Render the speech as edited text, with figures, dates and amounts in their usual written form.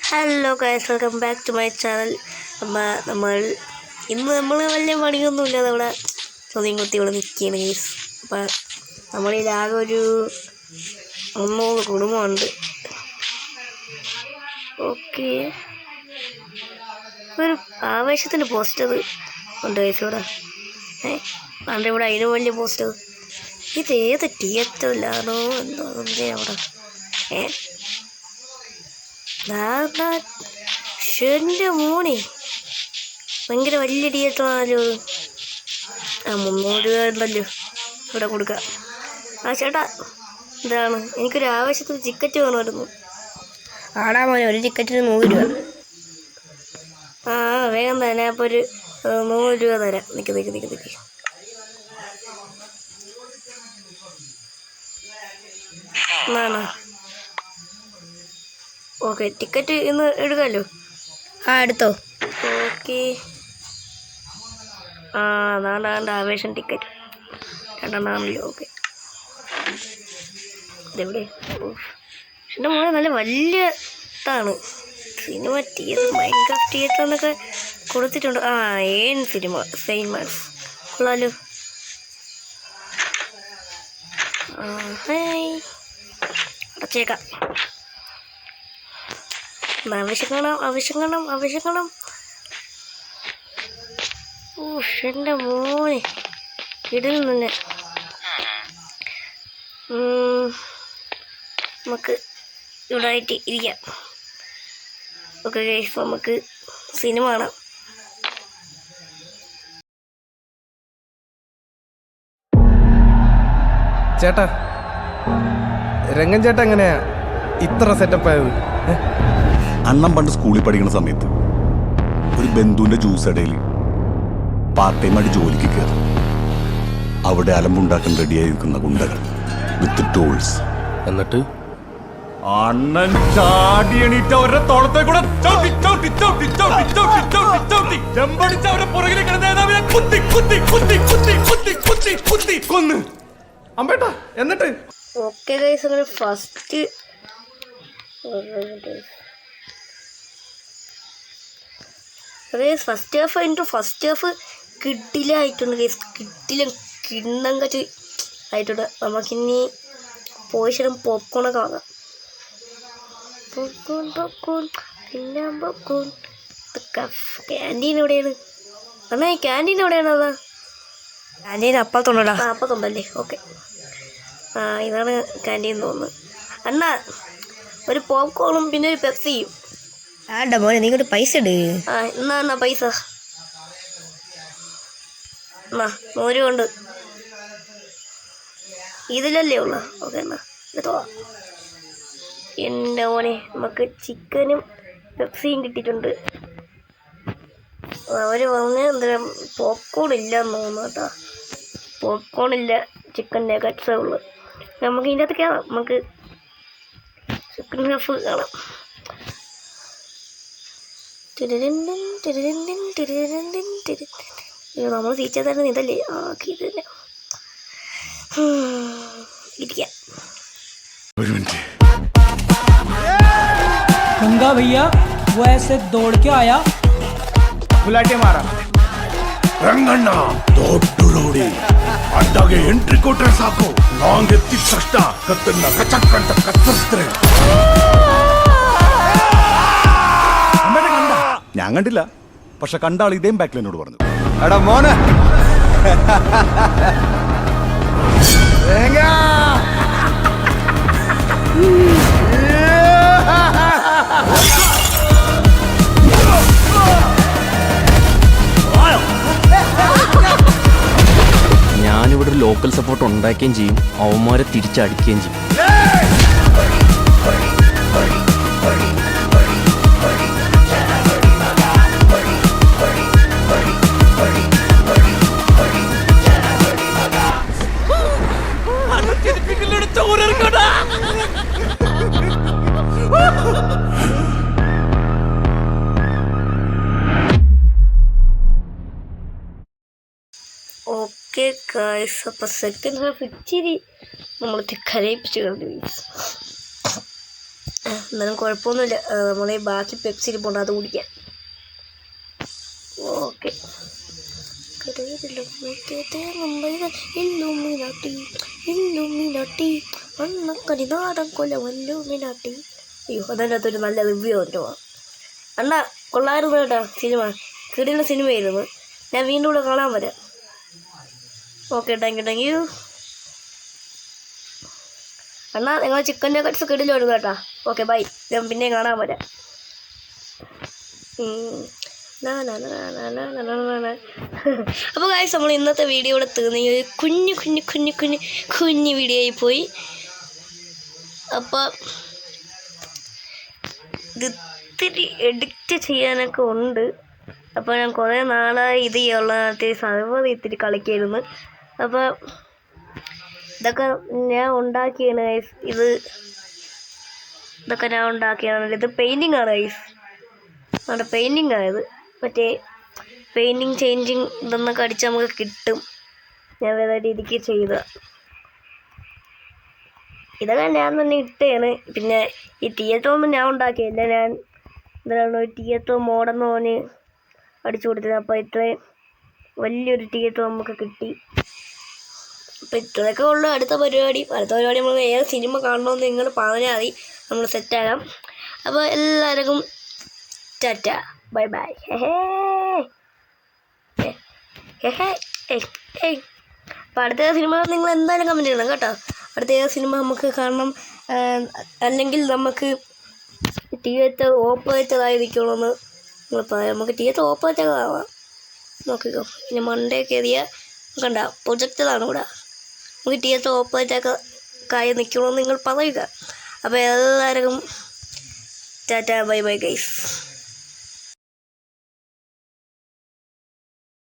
Hello guys, welcome back to my channel. നമ്മൾ വലിയ പണിയൊന്നുമില്ല, നമ്മുടെ സ്വന്തം കുത്തി ഇവിടെ നിൽക്കുകയാണ് ഗൈസ്. അപ്പം നമ്മളിലാകെ ഒരു 300 കുടുംബമുണ്ട്. ഓക്കെ, ഒരു ആവേശത്തിൻ്റെ പോസ്റ്റർ ഉണ്ട് ഗൈസ് ഇവിടെ. അതിൻ്റെ ഇവിടെ അതിന് വലിയ പോസ്റ്റർ. ഇതേത് തിയേറ്ററിലാണോ എന്തോ അവിടെ. എൻ്റെ മോനെ ഭയങ്കര വലിയ തിയേറ്ററാണല്ലോ. 300 രൂപ ഉണ്ടല്ലോ ഇവിടെ കൊടുക്കാം. ചേട്ടാ, ഇതാണ് എനിക്കൊരു ആവശ്യത്തിന് ടിക്കറ്റ് വേണമായിരുന്നു. ആടാ മോനെ, ഒരു ടിക്കറ്റിന് 100 രൂപ. വേഗം തന്നെ. അപ്പോൾ ഒരു 100 രൂപ തരാം. നിൽക്ക്. എന്നാണോ? ഓക്കെ, ടിക്കറ്റ് ഇന്ന് എടുക്കാമല്ലോ. എടുത്തോ. ഓക്കെ, അതാണ്ട് ആവേശം ടിക്കറ്റ് 2 ഓക്കെ. ഇതെവിടെ? എൻ്റെ മോനെ നല്ല വലിയ ഇതാണ് സിനിമ തിയേറ്റർ. മൈൻക്രാഫ്റ്റ് തിയേറ്റർ എന്നൊക്കെ കൊടുത്തിട്ടുണ്ട്. ഏൻ സിനിമ സിനിമാസ് കൊള്ളാലോ. അടച്ചേക്കാം. ആവശ്യം. എൻ്റെ മോനെ ഇടയിൽ തന്നെ നമുക്ക് ഇവിടെ ആയിട്ട് ഇരിക്കാം. ഓക്കെ ഗൈസ്, നമുക്ക് സിനിമ കാണാം. ചേട്ടാ, രംഗൻ ചേട്ടാ എങ്ങനെയാ ഇത്ര സെറ്റപ്പ് ആയത്? അണ്ണൻ പണ്ട് സ്കൂളിൽ പഠിക്കുന്ന സമയത്ത് ഒരു ബന്ധുവിന്റെ ജ്യൂസ് ഇടയിൽ പാർട്ട് ടൈമായിട്ട് ജോലിക്ക് കയറി. അവിടെ അലമ്പുണ്ടാക്കാൻ റെഡിയായി നിൽക്കുന്ന ഗുണ്ടകൾ വിത്ത് ടൂൾസ്. എന്നിട്ട് അണ്ണൻ ചാടി എണീറ്റ അവരുടെ തോളത്തെ കൂടെ കൊന്ന് അമ്പേട്ടാ. എന്നിട്ട് ഓക്കെ ഗൈസ്, അങ്ങനെ ഫസ്റ്റ് ഹാഫ് കിട്ടിലായിട്ടുണ്ട് ഗൈസ്. കിണ്ണം കച്ച് ആയിട്ടുണ്ട്. നമുക്കിനി പോയിശരം പോപ്കോണൊക്കെ വാങ്ങാം. പോപ്കോൺ. ക്യാൻറ്റീൻ എവിടെയാണ്? അണ്ണാ, ഈ ക്യാൻറ്റീൻ എവിടെയാണ്? ക്യാൻറ്റീൻ അപ്പത്തുണ്ടല്ലേ. ഓക്കെ, ഇതാണ് ക്യാൻറ്റീൻ തോന്നുന്നു. അണ്ണാ, ഒരു പോപ്കോണും പിന്നെ ഒരു പെപ്സിയും. മോനെ, നീ കൊണ്ട് പൈസ ഇട്. എന്നാ പൈസ 100 കൊണ്ട് ഇതിലല്ലേ ഉള്ള. ഓക്കെ, എന്നാ എടുത്തോ. എൻ്റെ മോനെ, നമുക്ക് ചിക്കനും പെപ്സിയും കിട്ടിയിട്ടുണ്ട്. അവർ പറഞ്ഞ് എന്താ പോപ്കോൺ ഇല്ലയെന്ന് തോന്നുന്നു കേട്ടോ. പോപ്കോൺ ഇല്ല, ചിക്കൻ നഗറ്റ്സേ ഉള്ളു. നമുക്ക് ഇതിൻ്റെ അകത്ത് കയറാം. നമുക്ക് ചിക്കൻ ഹാഫ് കാണാം. നമ്മൾ തിരിച്ചതായിരുന്നു. ഇതല്ലേ? ഇത് തന്നെ ഇരിക്കാം. गंगा भैया वो ऐसे दौड़ के आया, ಗುಲಾಟೆ ಮಾರ. ರಂಗಣ್ಣ ದೊಡ್ಡ ರೌಡಿ ಅಡ್ಡಾಗೆ ಎಂಟ್ರಿ ಕೊಟ್ರೆ ಸಾಕು. ಲಾಂಗ್ ಎತ್ತಿದ ತಕ್ಷಣ ಕತ್ತನ್ನ ಕಚಕ್ ಅಂತ ಕತ್ತರಿಸ್ತಾರೆ. ഞാൻ കണ്ടില്ല, പക്ഷെ കണ്ട ആൾ ഇതേം ബാക്കിൽ എന്നോട് പറഞ്ഞു. എടാ മോനെ, ഞാനിവിടെ ഒരു ലോക്കൽ സപ്പോർട്ട് ഉണ്ടാക്കുകയും ചെയ്യും, അവന്മാരെ തിരിച്ചടിക്കുകയും ചെയ്യും. ഓക്കെ ഗൈസ്, അപ്പോൾ സെക്കൻഡ് ഹാഫ് ഇച്ചിരി നമ്മൾ കരയിപ്പിച്ച് കണ്ടു ഗൈസ്. എന്നാലും കുഴപ്പമൊന്നുമില്ല. നമ്മളെ ബാക്കി പെപ്സി ഇരിപ്പുണ്ട്, അത് കുടിക്കാം. ഓക്കെ. അയ്യോ, അതിനകത്തൊരു നല്ല റിവ്യൂ വന്നിട്ട് പോവാം. അണ്ണാ കൊള്ളായിരുന്നു കേട്ടോ സിനിമ, കിടിലൻ സിനിമയായിരുന്നു. ഞാൻ വീണ്ടും കൂടെ കാണാൻ വരാം. Okay, thank you. അണ്ണാ നിങ്ങൾ ചിക്കൻ നഗറ്റ്സ് കിടിലും കേട്ടോ. ഓക്കെ ബൈ, ഞാൻ പിന്നെ കാണാൻ വരാം. അപ്പോൾ ഗായ്സ്, നമ്മൾ ഇന്നത്തെ വീഡിയോ ഇവിടെ തീർന്നു. ഒരു കുഞ്ഞു വീഡിയോ ആയി പോയി. അപ്പോൾ ഇത് ഇത്തിരി എഡിറ്റ് ചെയ്യാനൊക്കെ ഉണ്ട്. അപ്പോൾ ഞാൻ കുറേ നാളായി ഇത് ചെയ്യാനുള്ളതിനകത്ത് സർവർ ഇത്തിരി കളിക്കായിരുന്നു. അപ്പോൾ ഇതൊക്കെ ഞാൻ ഉണ്ടാക്കിയാണ് ഗൈസ്. ഇതൊക്കെ ഞാൻ ഉണ്ടാക്കിയതാണ്. ഇത് പെയിൻറ്റിങ് ആണ് ഗൈസ്. നമ്മുടെ പെയിൻറ്റിങ് ആയത് മറ്റേ പെയിൻറ്റിങ് ചേഞ്ചിങ് ഇതൊന്നൊക്കെ അടിച്ച് നമുക്ക് കിട്ടും. ഞാൻ വേറെ രീതിക്ക് ചെയ്ത ഇതൊക്കെ ഞാൻ തന്നെ ഇട്ടതാണ്. പിന്നെ ഈ തിയേറ്ററൊന്നും ഞാൻ ഉണ്ടാക്കിയില്ല. ഞാൻ എന്താണ് ഒരു തിയേറ്റർ മോഡെന്ന് പറഞ്ഞ് അടിച്ചു കൊടുത്തത്. അപ്പോൾ ഇത്രയും വലിയൊരു തിയേറ്റർ നമുക്ക് കിട്ടി. അപ്പോൾ ഇത്രയൊക്കെ ഉള്ളു. അടുത്ത പരിപാടി നമ്മൾ ഏത് സിനിമ കാണണമെന്ന് നിങ്ങൾ പറഞ്ഞാൽ മതി, നമ്മൾ സെറ്റാകാം. അപ്പോൾ എല്ലാവർക്കും ടാറ്റ, ബൈ ബൈ. അപ്പോൾ അടുത്ത സിനിമ നിങ്ങൾ എന്തായാലും കമൻറ്റ് ചെയ്യണം കേട്ടോ. അടുത്ത ഏത് സിനിമ നമുക്ക് കാണണം, അല്ലെങ്കിൽ നമുക്ക് തിയേറ്റർ ഓപ്പറേറ്ററായിരിക്കണമെന്ന് നിങ്ങൾ പറയാം. നമുക്ക് തിയേറ്റർ ഓപ്പറേറ്റർ ആവാം. നോക്കിക്കോ, ഇനി മൺഡേ കയറിയ കണ്ട പ്രൊജക്ടറാണ് ഇവിടെ. നമുക്ക് തിയേറ്റർ ഓപ്പറേറ്ററൊക്കെ കായ നിൽക്കണമെന്ന് നിങ്ങൾ പറയുക. അപ്പോൾ എല്ലാവർക്കും ടാറ്റ, ബൈ ബൈ ഗൈസ്.